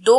2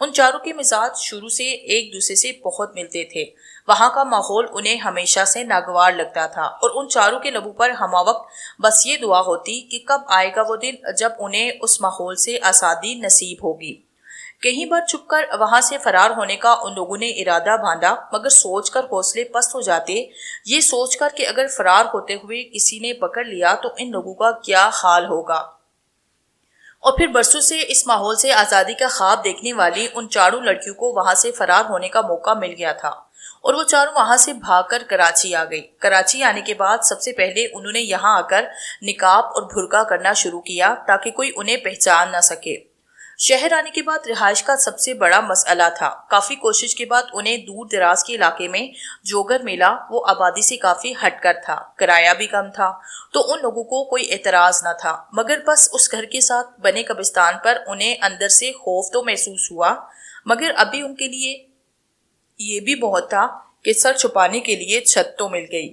ان چاروں کے مزاج شروع سے ایک دوسرے سے بہت ملتے تھے۔ وہاں کا ماحول انہیں ہمیشہ سے ناگوار لگتا تھا اور ان چاروں کے لبوں پر ہمہ وقت بس یہ دعا ہوتی کہ کب آئے گا وہ دن جب انہیں اس ماحول سے آزادی نصیب ہوگی۔ کہیں بار چھپ کر وہاں سے فرار ہونے کا ان لوگوں نے ارادہ باندھا، مگر سوچ کر حوصلے پست ہو جاتے، یہ سوچ کر کہ اگر فرار ہوتے ہوئے کسی نے پکڑ لیا تو ان لوگوں کا کیا حال ہوگا۔ اور پھر برسوں سے اس ماحول سے آزادی کا خواب دیکھنے والی ان چاروں لڑکیوں کو وہاں سے فرار ہونے کا موقع مل گیا تھا اور وہ چاروں وہاں سے بھاگ کر کراچی آ گئی۔ کراچی آنے کے بعد سب سے پہلے انہوں نے یہاں آ کر نقاب اور برقع کرنا شروع کیا تاکہ کوئی انہیں پہچان نہ سکے۔ شہر آنے کے بعد رہائش کا سب سے بڑا مسئلہ تھا۔ کافی کوشش کے بعد انہیں دور دراز کے علاقے میں جو گھر ملا وہ آبادی سے کافی ہٹ کر تھا، کرایہ بھی کم تھا، تو ان لوگوں کو کوئی اعتراض نہ تھا، مگر بس اس گھر کے ساتھ بنے قبرستان پر انہیں اندر سے خوف تو محسوس ہوا، مگر ابھی ان کے لیے یہ بھی بہت تھا کہ سر چھپانے کے لیے چھت تو مل گئی۔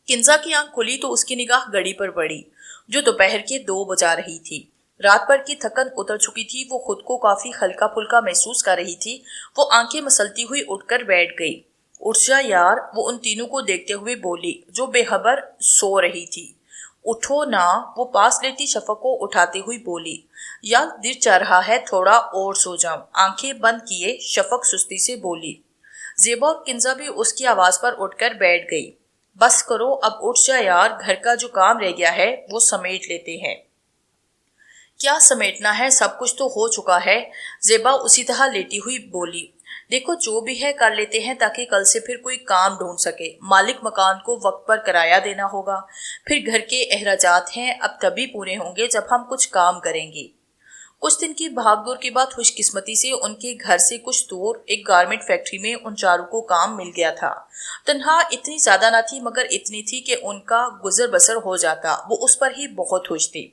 کنزا کی آنکھ کھلی تو اس کی نگاہ گھڑی پر پڑی جو دوپہر کے 2 بجا رہی تھی۔ رات بھر کی تھکن اتر چکی تھی، وہ خود کو کافی ہلکا پھلکا محسوس کر رہی تھی۔ وہ آنکھیں مسلتی ہوئی اٹھ کر بیٹھ گئی۔ اٹھ جا یار، وہ ان تینوں کو دیکھتے ہوئے بولی جو بے خبر سو رہی تھی۔ اٹھو نا، وہ پاس لیٹی شفق کو اٹھاتے ہوئی بولی۔ یار دیر چڑھ رہا ہے، تھوڑا اور سو جاؤں۔ آنکھیں بند کیے شفق سستی سے بولی۔ زیبا اور کنزا بھی اس کی آواز پر اٹھ کر بیٹھ گئی۔ بس کرو اب، اٹھ جا یار، گھر کا جو کام رہ گیا ہے وہ سمیٹ لیتے ہیں۔ کیا سمیٹنا ہے، سب کچھ تو ہو چکا ہے، زیبا اسی طرح لیٹی ہوئی بولی۔ دیکھو جو بھی ہے کر لیتے ہیں تاکہ کل سے پھر کوئی کام ڈھونڈ سکے۔ مالک مکان کو وقت پر کرایہ دینا ہوگا، پھر گھر کے اخراجات ہیں، اب تبھی پورے ہوں گے جب ہم کچھ کام کریں گے۔ کچھ دن کی بھاگ دور کے بعد خوش قسمتی سے ان کے گھر سے کچھ دور ایک گارمنٹ فیکٹری میں ان چاروں کو کام مل گیا تھا۔ تنخواہ اتنی زیادہ نہ تھی مگر اتنی تھی کہ ان کا گزر بسر ہو جاتا، وہ اس پر ہی بہت خوش تھی۔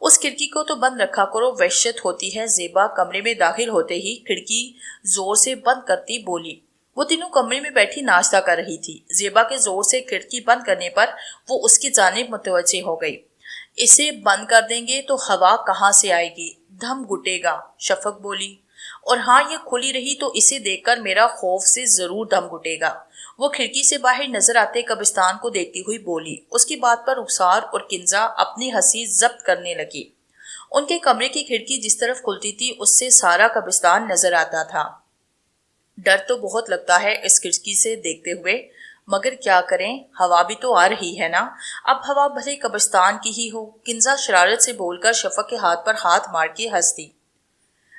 اس کھڑکی کو تو بند رکھا کرو، وحشت ہوتی ہے، زیبا کمرے میں داخل ہوتے ہی کھڑکی زور سے بند کرتی بولی۔ وہ تینوں کمرے میں بیٹھی ناشتہ کر رہی تھی۔ زیبا کے زور سے کھڑکی بند کرنے پر وہ اس کی جانب متوجہ ہو گئی۔ اسے بند کر دیں گے تو ہوا کہاں سے آئے گی، دم گھٹے گا، شفق بولی۔ اور ہاں یہ کھلی رہی تو اسے دیکھ کر میرا خوف سے ضرور دم گھٹے گا، وہ کھڑکی سے باہر نظر آتے قبرستان کو دیکھتی ہوئی بولی۔ اس کی بات پر رخسار اور کنزا اپنی ہنسی ضبط کرنے لگی۔ ان کے کمرے کی کھڑکی جس طرف کھلتی تھی اس سے سارا قبرستان نظر آتا تھا۔ ڈر تو بہت لگتا ہے اس کھڑکی سے دیکھتے ہوئے، مگر کیا کریں، ہوا بھی تو آ رہی ہے نا، اب ہوا بھلے قبرستان کی ہی ہو، کنزا شرارت سے بول کر شفق کے ہاتھ پر ہاتھ مار کے ہنس دی۔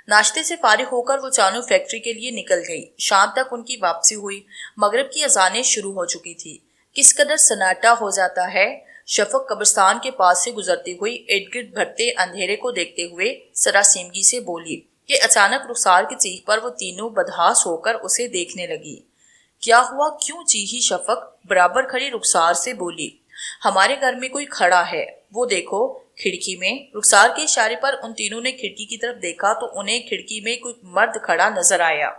ناشتے سے فارغ ہو کر وہ چانو فیکٹری کے لیے نکل گئی۔ شام تک ان کی واپسی ہوئی، مغرب کی اذانیں شروع ہو چکی تھی۔ کس قدر سناٹا ہو جاتا ہے، شفق قبرستان کے پاس سے گزرتی ہوئی ارد گرد بھرتے اندھیرے کو دیکھتے ہوئے سراسیمگی سے بولی کہ اچانک رخسار کی چیخ پر وہ تینوں بدحاس ہو کر اسے دیکھنے لگی۔ کیا ہوا، کیوں چیخی شفق؟ برابر کھڑی رخسار سے بولی۔ ہمارے گھر میں کوئی کھڑا ہے، وہ دیکھو کھڑکی میں۔ رخسار کے اشارے پر ان تینوں نے کھڑکی کی طرف دیکھا تو انہیں کھڑکی میں کوئی مرد کھڑا نظر آیا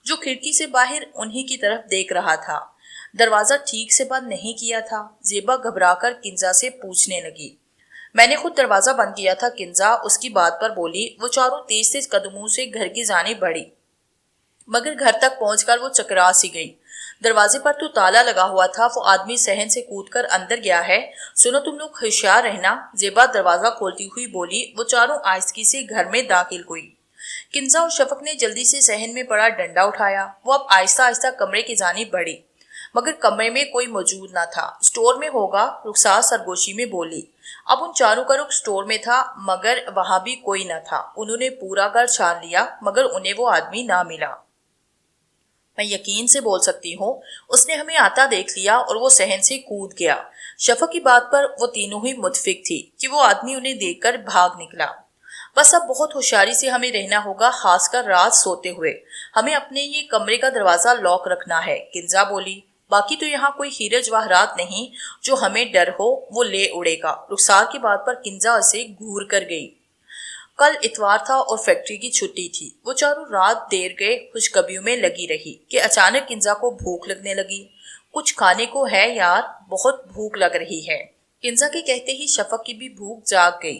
جو کھڑکی سے باہر انہی کی طرف دیکھ رہا تھا۔ دروازہ ٹھیک سے بند نہیں کیا تھا، زیبا گھبرا کر کنزا سے پوچھنے لگی۔ میں نے خود دروازہ بند کیا تھا، کنزا اس کی بات پر بولی۔ وہ چاروں تیز تیز قدموں سے گھر کی جانب بڑھی، مگر گھر تک پہنچ کر وہ چکرا سی گئی۔ دروازے پر تو تالا لگا ہوا تھا، وہ آدمی صحن سے کود کر اندر گیا ہے۔ سنو تم لوگ ہوشیار رہنا، زیبا دروازہ کھولتی ہوئی بولی۔ وہ چاروں آہستگی سے گھر میں داخل ہوئی۔ کنزا اور شفق نے جلدی سے صحن میں پڑا ڈنڈا اٹھایا۔ وہ اب آہستہ آہستہ کمرے کی جانب بڑھی، مگر کمرے میں کوئی موجود نہ تھا۔ اسٹور میں ہوگا، رخسار سرگوشی میں بولی۔ اب ان چاروں کا رخ اسٹور میں تھا، مگر وہاں بھی کوئی نہ تھا۔ انہوں نے پورا گھر چھان لیا، مگر انہیں وہ آدمی نہ ملا۔ میں یقین سے بول سکتی ہوں اس نے ہمیں آتا دیکھ لیا اور وہ صحن سے کود گیا۔ شفق کی بات پر وہ تینوں ہی متفق تھی کہ وہ آدمی انہیں دیکھ کر بھاگ نکلا۔ بس اب بہت ہوشیاری سے ہمیں رہنا ہوگا، خاص کر رات سوتے ہوئے۔ ہمیں اپنے یہ کمرے کا دروازہ لاک رکھنا ہے، کنزا بولی۔ باقی تو یہاں کوئی ہیرے جواہرات نہیں جو ہمیں ڈر ہو وہ لے اڑے گا۔ رخسار کی بات پر کنزا اسے گھور کر گئی۔ کل اتوار تھا اور فیکٹری کی چھٹی تھی۔ وہ چاروں رات دیر گئے خوشخبریوں میں لگی رہی کہ اچانک کنزا کو بھوک لگنے لگی۔ کچھ کھانے کو ہے یار، بہت بھوک لگ رہی ہے۔ کنزا کے کہتے ہی شفق کی بھی بھوک جاگ گئی۔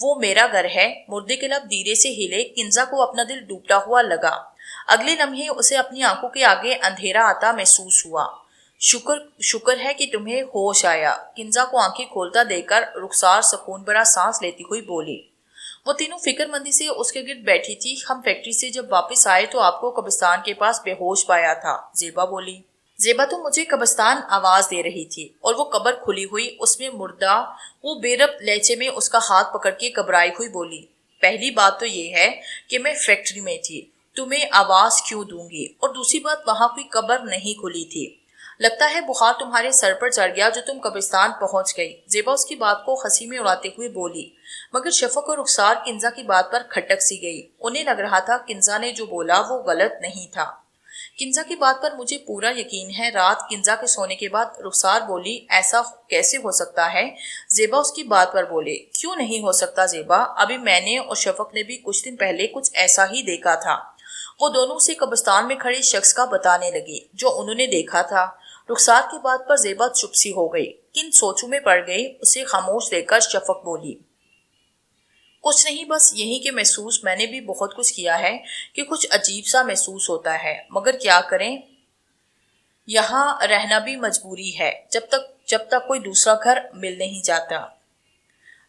وہ میرا گھر ہے۔ مردے کے لب دھیرے سے ہلے۔ کنزا کو اپنا دل ڈوبتا ہوا لگا۔ اگلے لمحے اسے اپنی آنکھوں کے آگے اندھیرا آتا محسوس ہوا۔ شکر ہے کہ تمہیں ہوش آیا، کنزا کو آنکھیں کھولتا دیکھ کر رخسار سکون بھرا سانس لیتی ہوئی بولی۔ وہ تینوں فکر مندی سے اس کے گرد بیٹھی تھی۔ ہم فیکٹری سے جب واپس آئے تو آپ کو قبرستان کے پاس بے ہوش پایا تھا، زیبا بولی۔ زیبا تو مجھے قبرستان آواز دے رہی تھی اور وہ قبر کھلی ہوئی، اس میں مردہ۔ وہ بے ربط لہجے میں اس کا ہاتھ پکڑ کے گھبرائی ہوئی بولی۔ پہلی بات تو یہ ہے کہ میں فیکٹری میں تھی، تمہیں آواز کیوں دوں گی؟ اور دوسری بات، وہاں کوئی قبر نہیں کھلی تھی۔ لگتا ہے بخار تمہارے سر پر چڑھ گیا جو تم قبرستان پہنچ گئی، زیبا اس کی بات کو ہنسی میں اڑاتے ہوئے بولی۔ مگر شفق اور رخسار کنزا کی بات پر کھٹک سی گئی۔ انہیں لگ رہا تھا کنزا نے جو بولا وہ غلط نہیں تھا۔ کنزا کی بات پر مجھے پورا یقین ہے۔ رات کنزا کے سونے کے بعد رخسار بولی، ایسا کیسے ہو سکتا ہے؟ زیبا اس کی بات پر بولے، کیوں نہیں ہو سکتا زیبا؟ ابھی میں نے اور شفق نے بھی کچھ دن پہلے کچھ ایسا ہی دیکھا تھا۔ وہ دونوں سے قبرستان میں کھڑے شخص کا بتانے لگی جو انہوں نے دیکھا تھا۔ رخسار کی بات پر زیبا چپ سی ہو گئی، کن سوچوں میں پڑ گئی۔ اسے خاموش دیکھ کر شفق بولی، کچھ نہیں، بس یہی کہ محسوس میں نے بھی بہت کچھ کیا ہے کہ کچھ عجیب سا محسوس ہوتا ہے، مگر کیا کریں، یہاں رہنا بھی مجبوری ہے جب تک کوئی دوسرا گھر مل نہیں جاتا۔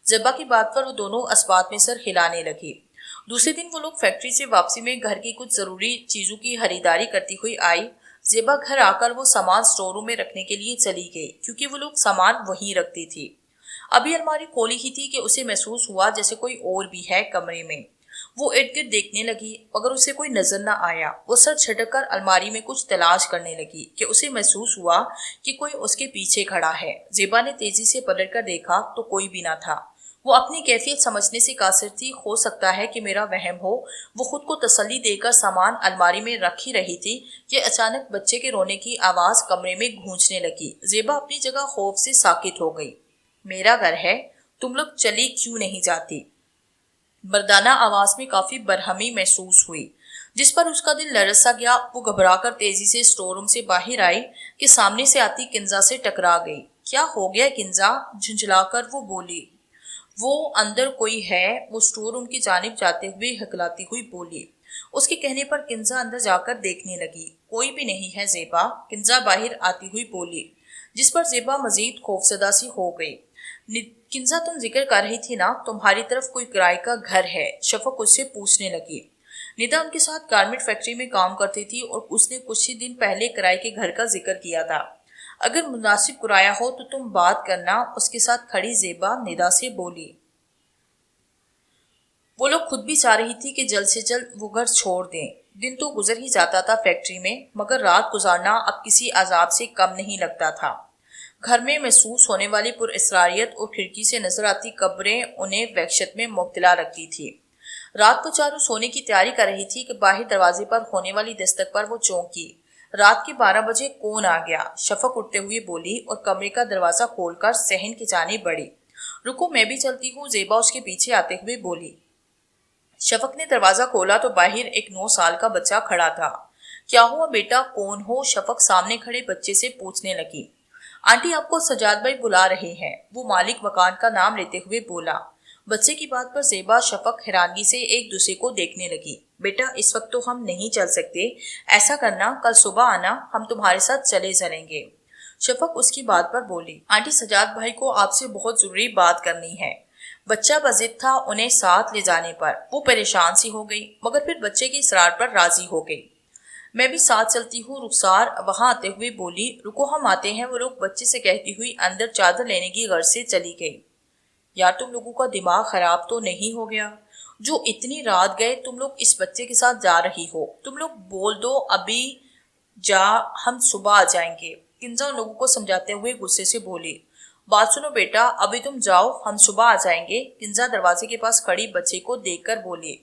زیبا کی بات پر وہ دونوں اسبات میں سر ہلانے لگی۔ دوسرے دن وہ لوگ فیکٹری سے واپسی میں گھر کی کچھ ضروری چیزوں کی خریداری کرتی ہوئی آئی۔ زیبا گھر آ کر وہ سامان اسٹور روم میں رکھنے کے لیے چلی گئی کیونکہ وہ لوگ سامان وہیں رکھتی تھی۔ ابھی الماری کھولی ہی تھی کہ اسے محسوس ہوا جیسے کوئی اور بھی ہے کمرے میں۔ وہ ارد گرد دیکھنے لگی مگر اسے کوئی نظر نہ آیا۔ وہ سر جھٹک کر الماری میں کچھ تلاش کرنے لگی کہ اسے محسوس ہوا کہ کوئی اس کے پیچھے کھڑا ہے۔ زیبا نے تیزی سے پلٹ کر دیکھا تو کوئی بھی نہ تھا۔ وہ اپنی کیفیت سمجھنے سے قاصر تھی۔ ہو سکتا ہے کہ میرا وہم ہو۔ وہ خود کو تسلی دے کر سامان الماری میں رکھ ہی رہی تھی کہ اچانک بچے کے رونے کی آواز کمرے میں گونجنے لگی۔ زیبا اپنی جگہ خوف سے ساکت ہو گئی۔ میرا گھر ہے، تم لوگ چلی کیوں نہیں جاتی؟ مردانہ آواز میں کافی برہمی محسوس ہوئی جس پر اس کا دل لرز سا گیا۔ وہ گھبرا کر تیزی سے اسٹور روم سے باہر آئی کہ سامنے سے آتی کنزا سے ٹکرا گئی۔ کیا ہو گیا کنزا؟ جھنجھلا کر وہ بولی۔ وہ اندر کوئی ہے، وہ اسٹور روم کی جانب جاتے ہوئے ہکلاتی ہوئی بولی۔ اس کے کہنے پر کنزا اندر جا کر دیکھنے لگی۔ کوئی بھی نہیں ہے زیبا، کنزا باہر آتی ہوئی بولی، جس پر زیبا مزید خوفزدہ سی ہو گئی۔ کنزا تم ذکر کر رہی تھی نا، تمہاری طرف کوئی کرائے کا گھر ہے؟ شفق اس سے پوچھنے لگی۔ ندا ان کے ساتھ گارمنٹ فیکٹری میں کام کرتی تھی اور اس نے کچھ ہی دن پہلے کرائے کے گھر کا ذکر کیا تھا۔ اگر مناسب کرایہ ہو تو تم بات کرنا، اس کے ساتھ کھڑی زیبا ندا سے بولی۔ وہ لوگ خود بھی چاہ رہی تھی کہ جلد سے جلد وہ گھر چھوڑ دیں۔ دن تو گزر ہی جاتا تھا فیکٹری میں، مگر رات گزارنا اب کسی عذاب سے کم نہیں لگتا تھا۔ گھر میں محسوس ہونے والی پر اسراریت اور کھڑکی سے نظر آتی قبریں انہیں وحشت میں مبتلا رکھتی تھی۔ رات کو چاروں سونے کی تیاری کر رہی تھی کہ باہر دروازے پر ہونے والی دستک پر وہ چونکی۔ رات کے 12 بجے کون آ گیا؟ شفق اٹھتے ہوئے بولی اور کمرے کا دروازہ کھول کر صحن کی جانب بڑھی۔ رکو میں بھی چلتی ہوں، زیبا اس کے پیچھے آتے ہوئے بولی۔ شفق نے دروازہ کھولا تو باہر ایک 9 سال کا بچہ کھڑا تھا۔ کیا ہوا بیٹا، کون ہو؟ شفق سامنے کھڑے بچے سے پوچھنے لگی۔ آنٹی آپ کو سجاد بھائی بلا رہے ہیں، وہ مالک مکان کا نام لیتے ہوئے بولا۔ بچے کی بات پر زیبا شفق حیرانگی سے ایک دوسرے کو دیکھنے لگی۔ بیٹا اس وقت تو ہم نہیں چل سکتے، ایسا کرنا کل صبح آنا، ہم تمہارے ساتھ چلے چلیں گے۔ شفق اس کی بات پر بولی۔ آنٹی سجاد بھائی کو آپ سے بہت ضروری بات کرنی ہے۔ بچہ بضد تھا انہیں ساتھ لے جانے پر۔ وہ پریشان سی ہو گئی مگر پھر بچے کی اصرار پر راضی ہو گئی۔ میں بھی ساتھ چلتی ہوں، رخسار وہاں آتے ہوئے بولی۔ رکو ہم آتے ہیں، وہ لوگ بچے سے کہتی ہوئی اندر چادر لینے کی غرض سے چلی گئی۔ یار تم لوگوں کا دماغ خراب تو نہیں ہو گیا؟ جو اتنی رات گئے تم لوگ اس بچے کے ساتھ جا رہی ہو؟ تم لوگ بول دو ابھی جا، ہم صبح آ جائیں گے۔ کنزا ان لوگوں کو سمجھاتے ہوئے غصے سے بولی۔ بات سنو بیٹا، ابھی تم جاؤ، ہم صبح آ جائیں گے۔ کنزا دروازے کے پاس کھڑی بچے کو دیکھ کر بولی۔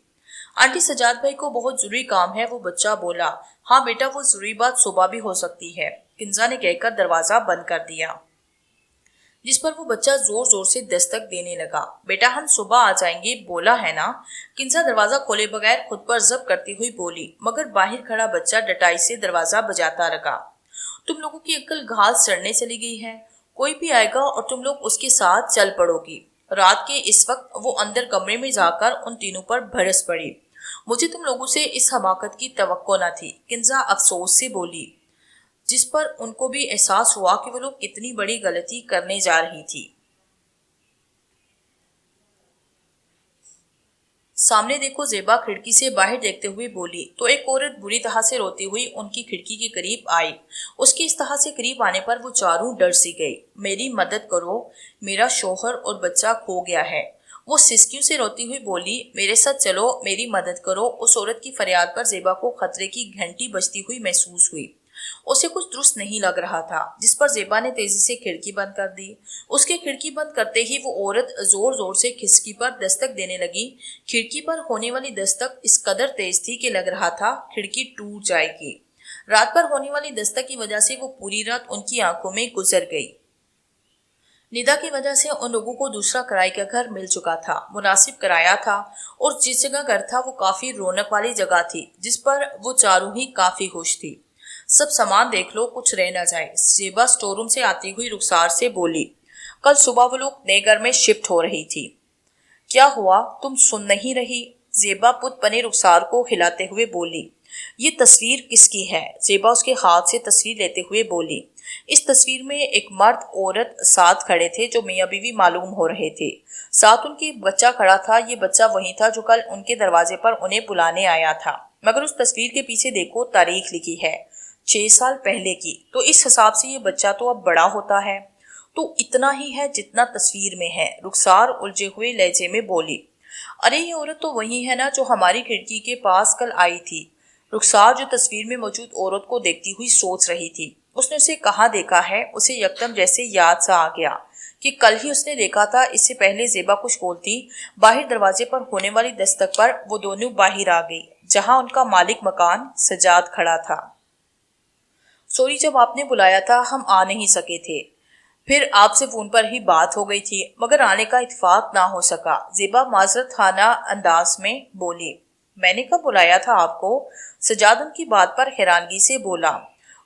آنٹی سجاد بھائی کو بہت ضروری کام ہے، وہ بچہ بولا۔ ہاں بیٹا، وہ ضروری بات صبح بھی ہو سکتی ہے، کنزا نے کہہ کر دروازہ بند کر دیا، جس پر وہ بچہ زور زور سے دستک دینے لگا۔ بیٹا ہم صبح آ جائیں گے، بولا ہے نا؟ کنزا دروازہ کھولے بغیر خود پر ضبط کرتی ہوئی بولی، مگر باہر کھڑا بچہ ڈٹائی سے دروازہ بجاتا رکا۔ تم لوگوں کی عقل گھاس چڑھنے چلی گئی ہے، کوئی بھی آئے گا اور تم لوگ اس کے ساتھ چل پڑو گی۔ رات کے اس وقت وہ اندر کمرے میں جا کر ان تینوں پر برس پڑی۔ مجھے تم لوگوں سے اس حماقت کی توقع نہ تھی، کنزا افسوس سے بولی، جس پر ان کو بھی احساس ہوا کہ وہ لوگ کتنی بڑی غلطی کرنے جا رہی تھی۔ سامنے دیکھو، زیبا کھڑکی سے باہر دیکھتے ہوئے بولی تو ایک عورت بری طرح سے روتی ہوئی ان کی کھڑکی کے قریب آئی۔ اس کی اس طرح سے قریب آنے پر وہ چاروں ڈر سی گئی۔ میری مدد کرو، میرا شوہر اور بچہ کھو گیا ہے، وہ سسکیوں سے روتی ہوئی بولی۔ میرے ساتھ چلو، میری مدد کرو۔ اس عورت کی فریاد پر زیبا کو خطرے کی گھنٹی بجتی ہوئی محسوس ہوئی۔ اسے کچھ درست نہیں لگ رہا تھا، جس پر زیبا نے تیزی سے کھڑکی بند کر دی۔ اس کے کھڑکی بند کرتے ہی وہ عورت زور زور سے کھڑکی پر دستک دینے لگی۔ کھڑکی پر ہونے والی دستک اس قدر تیز تھی کہ لگ رہا تھا کھڑکی ٹوٹ جائے گی۔ رات پر ہونے والی دستک کی وجہ سے وہ پوری رات ان کی آنکھوں میں گزر گئی۔ ندا کی وجہ سے ان لوگوں کو دوسرا کرائے کا گھر مل چکا تھا، مناسب کرایہ تھا، اور جس جگہ گھر تھا وہ کافی رونق والی جگہ تھی، جس پر وہ چاروں ہی کافی خوش تھی۔ سب سامان دیکھ لو، کچھ رہ نہ جائے، زیبا اسٹور روم سے آتی ہوئی رخسار سے بولی۔ کل صبح وہ لوگ نئے گھر میں شفٹ ہو رہی تھی۔ کیا ہوا، تم سن نہیں رہی؟ زیبا پت بنے رخسار کو ہلاتے ہوئے بولی۔ یہ تصویر کس کی ہے؟ زیبا اس کے ہاتھ سے تصویر لیتے ہوئے بولی۔ اس تصویر میں ایک مرد عورت ساتھ کھڑے تھے جو میاں بیوی معلوم ہو رہے تھے۔ ساتھ ان کے بچہ کھڑا تھا۔ یہ بچہ وہی تھا جو کل ان کے دروازے پر انہیں بلانے آیا تھا، مگر اس تصویر کے پیچھے دیکھو، تاریخ لکھی ہے 6 سال پہلے کی، تو اس حساب سے یہ بچہ تو اب بڑا ہوتا ہے۔ تو اتنا ہی ہے جتنا تصویر میں ہے، رخسار الجھے ہوئے لہجے میں بولی۔ ارے یہ عورت تو وہی ہے نا جو ہماری کھڑکی کے پاس کل آئی تھی۔ رخسار جو تصویر میں موجود عورت کو دیکھتی ہوئی سوچ رہی تھی، اس نے اسے کہاں دیکھا ہے؟ اسے یکدم جیسے یاد سا آ گیا کہ کل ہی اس نے دیکھا تھا۔ اس سے پہلے زیبا کچھ بولتی، باہر دروازے پر ہونے والی دستک پر وہ دونوں باہر آ گئی، جہاں ان کا مالک مکان سجاد کھڑا تھا۔ سوری، جب آپ نے بلایا تھا ہم آ نہیں سکے تھے، پھر آپ سے فون پر ہی بات ہو گئی تھی، مگر آنے کا اتفاق نہ ہو سکا، زیبا معذرت خانہ انداز میں بولی۔ میں نے کب بلایا تھا آپ کو؟ سجاد ان کی بات پر حیرانگی سے بولا۔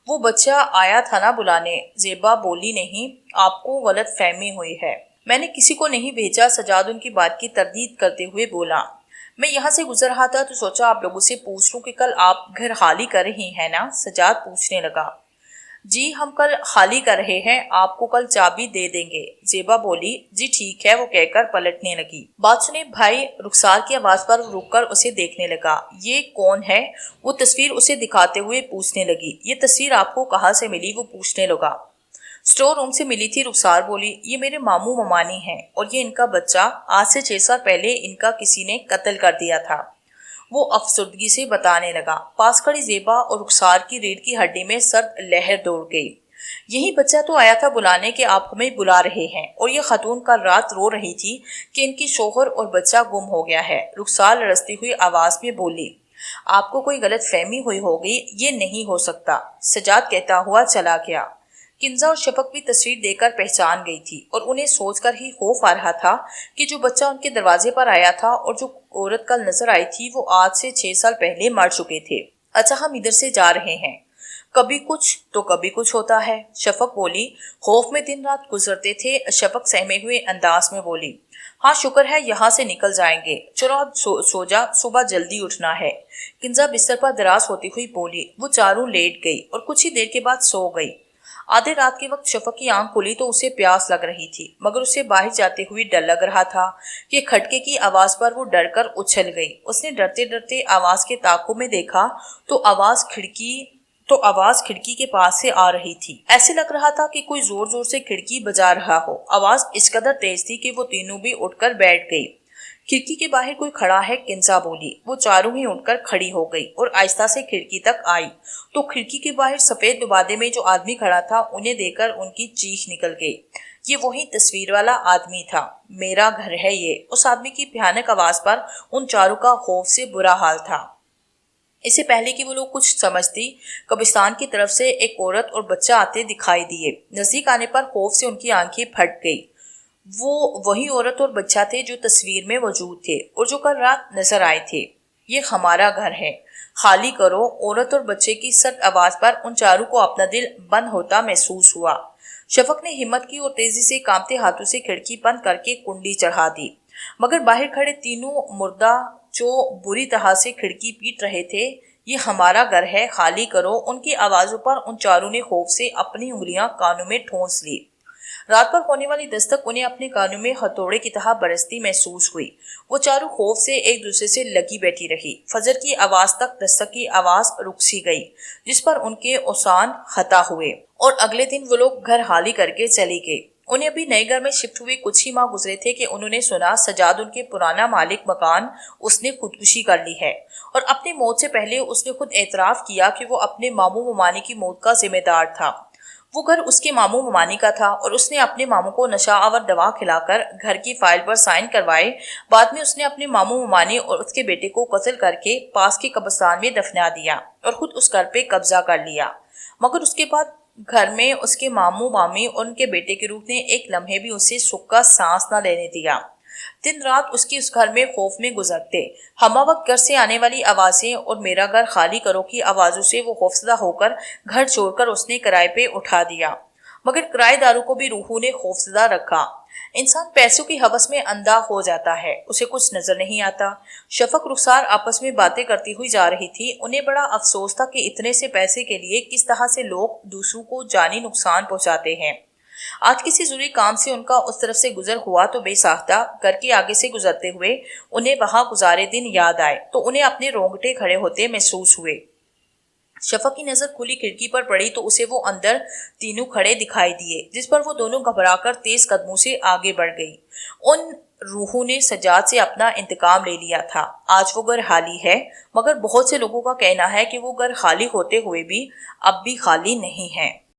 وہ بچہ آیا تھا نا بلانے، زیبا بولی۔ نہیں، آپ کو غلط فہمی ہوئی ہے، میں نے کسی کو نہیں بھیجا، سجاد ان کی بات کی تردید کرتے ہوئے بولا۔ میں یہاں سے گزر رہا تھا تو سوچا آپ لوگوں سے پوچھ لوں کہ کل آپ گھر خالی کر رہی ہیں نا؟ سجاد پوچھنے لگا۔ جی ہم کل خالی کر رہے ہیں، آپ کو کل چابی دے دیں گے، زیبا بولی۔ جی ٹھیک ہے، وہ کہہ کر پلٹنے لگی۔ بات سنے بھائی، رخسار کی آواز پر رک کر اسے دیکھنے لگا۔ یہ کون ہے؟ وہ تصویر اسے دکھاتے ہوئے پوچھنے لگی۔ یہ تصویر آپ کو کہاں سے ملی؟ وہ پوچھنے لگا۔ اسٹور روم سے ملی تھی، رخسار بولی۔ یہ میرے ماموں ممانی ہیں، اور یہ ان کا بچہ آج سے 6 سال پہلے ان کا کسی نے قتل کر دیا تھا، وہ افسردگی سے بتانے لگا۔ پاس کھڑی زیبا اور رخسار کی ریڑھ کی ہڈی میں سرد لہر دوڑ گئی۔ یہی بچہ تو آیا تھا بلانے کہ آپ ہمیں بلا رہے ہیں، اور یہ خاتون کل رات رو رہی تھی کہ ان کی شوہر اور بچہ گم ہو گیا ہے، رخسار لرزتی ہوئی آواز میں بولی۔ آپ کو کوئی غلط فہمی ہوئی ہوگی، یہ نہیں ہو سکتا، سجاد کہتا ہوا چلا گیا۔ کنزا اور شفق بھی تصویر دیکھ کر پہچان گئی تھی، اور انہیں سوچ کر ہی خوف آ رہا تھا کہ جو بچہ ان کے دروازے پر آیا تھا اور جو عورت کل نظر آئی تھی وہ آج سے 6 سال پہلے مر چکے تھے۔ اچھا، ہم ادھر سے جا رہے ہیں، کبھی کچھ تو کبھی کچھ ہوتا ہے، شفق بولی۔ خوف میں دن رات گزرتے تھے، شفق سہمے ہوئے انداز میں بولی۔ ہاں شکر ہے، یہاں سے نکل جائیں گے، چلو اب سو جا، صبح جلدی اٹھنا ہے، کنزا بستر پر دراز ہوتی ہوئی بولی۔ وہ چاروں لیٹ گئی اور کچھ ہی دیر کے بعد سو گئی۔ آدھے رات کے وقت شفق کی آنکھ کھلی تو اسے پیاس لگ رہی تھی، مگر اسے باہر جاتے ہوئے ڈر لگ رہا تھا کہ کھٹکے کی آواز پر وہ ڈر کر اچھل گئی۔ اس نے ڈرتے ڈرتے آواز کے تعاقب میں دیکھا تو آواز کھڑکی کے پاس سے آ رہی تھی۔ ایسے لگ رہا تھا کہ کوئی زور زور سے کھڑکی بجا رہا ہو۔ آواز اس قدر تیز تھی کہ وہ تینوں بھی اٹھ کر بیٹھ گئی۔ کھڑکی کے باہر کوئی کھڑا ہے، کنزا بولی۔ وہ چاروں ہی اٹھ کر کھڑی ہو گئی اور آہستہ سے کھڑکی تک آئی تو کھڑکی کے باہر سفید لبادے میں جو آدمی کھڑا تھا انہیں دیکھ کر ان کی چیخ نکل گئی۔ یہ وہی تصویر والا آدمی تھا۔ میرا گھر ہے یہ۔ اس آدمی کی بھیانک آواز پر ان چاروں کا خوف سے برا حال تھا۔ اس سے پہلے کہ وہ لوگ کچھ سمجھتی، قبرستان کی طرف سے ایک عورت اور بچہ آتے دکھائی دیے۔ نزدیک آنے پر خوف سے ان کی آنکھیں پھٹ گئی۔ وہ وہی عورت اور بچہ تھے جو تصویر میں موجود تھے اور جو کل رات نظر آئے تھے۔ یہ ہمارا گھر ہے، خالی کرو۔ عورت اور بچے کی سخت آواز پر ان چاروں کو اپنا دل بند ہوتا محسوس ہوا۔ شفق نے ہمت کی اور تیزی سے کانپتے ہاتھوں سے کھڑکی بند کر کے کنڈی چڑھا دی، مگر باہر کھڑے تینوں مردہ جو بری طرح سے کھڑکی پیٹ رہے تھے، یہ ہمارا گھر ہے، خالی کرو، ان کی آوازوں پر ان چاروں نے خوف سے اپنی انگلیاں کانوں میں ٹھونس لی۔ رات پر ہونے والی دستک انہیں اپنے کانوں میں ہتھوڑے کی طرح برستی محسوس ہوئی۔ وہ چاروں خوف سے ایک دوسرے سے لگی بیٹھی رہی۔ فجر کی آواز تک دستک کی آواز رک سی گئی، جس پر ان کے اوسان خطا ہوئے، اور اگلے دن وہ لوگ گھر خالی کر کے چلی گئی۔ انہیں ابھی نئے گھر میں شفٹ ہوئے کچھ ہی ماہ گزرے تھے کہ انہوں نے سنا سجاد ان کے پرانا مالک مکان اس نے خودکشی کر لی ہے، اور اپنی موت سے پہلے اس نے خود اعتراف کیا کہ وہ اپنے ماموں ممانی کی موت کا ذمہ دار تھا۔ وہ گھر اس کے ماموں ممانی کا تھا، اور اس نے اپنے ماموں کو نشہ آور دوا کھلا کر گھر کی فائل پر سائن کروائے۔ بعد میں اس نے اپنے ماموں ممانی اور اس کے بیٹے کو قتل کر کے پاس کے قبرستان میں دفنا دیا اور خود اس گھر پہ قبضہ کر لیا، مگر اس کے بعد گھر میں اس کے ماموں مامی اور ان کے بیٹے کی روح نے ایک لمحے بھی اسے سکھ کا سانس نہ لینے دیا۔ دن رات اس کی اس گھر میں خوف میں گزرتے، ہمہ وقت گھر سے آنے والی آوازیں اور میرا گھر خالی کرو کی آوازوں سے وہ خوفزدہ ہو کر گھر چھوڑ کر اس نے کرائے پہ اٹھا دیا، مگر کرائے داروں کو بھی روحوں نے خوفزدہ رکھا۔ انسان پیسوں کی ہوس میں اندھا ہو جاتا ہے، اسے کچھ نظر نہیں آتا۔ شفق رخسار آپس میں باتیں کرتی ہوئی جا رہی تھی۔ انہیں بڑا افسوس تھا کہ اتنے سے پیسے کے لیے کس طرح سے لوگ دوسروں کو جانی نقصان پہنچاتے ہیں۔ آج کسی ضروری کام سے ان کا اس طرف سے گزر ہوا تو بے ساختہ گھر کے آگے سے گزرتے ہوئے انہیں وہاں گزارے دن یاد آئے تو انہیں اپنے رونگٹے کھڑے ہوتے محسوس ہوئے۔ شفق کی نظر کھلی کھڑکی پر پڑی تو اسے وہ اندر تینوں کھڑے دکھائی دیے، جس پر وہ دونوں گھبرا کر تیز قدموں سے آگے بڑھ گئی۔ ان روحوں نے سجاد سے اپنا انتقام لے لیا تھا۔ آج وہ گھر خالی ہے، مگر بہت سے لوگوں کا کہنا ہے کہ وہ گھر خالی ہوتے ہوئے بھی اب بھی خالی نہیں ہے۔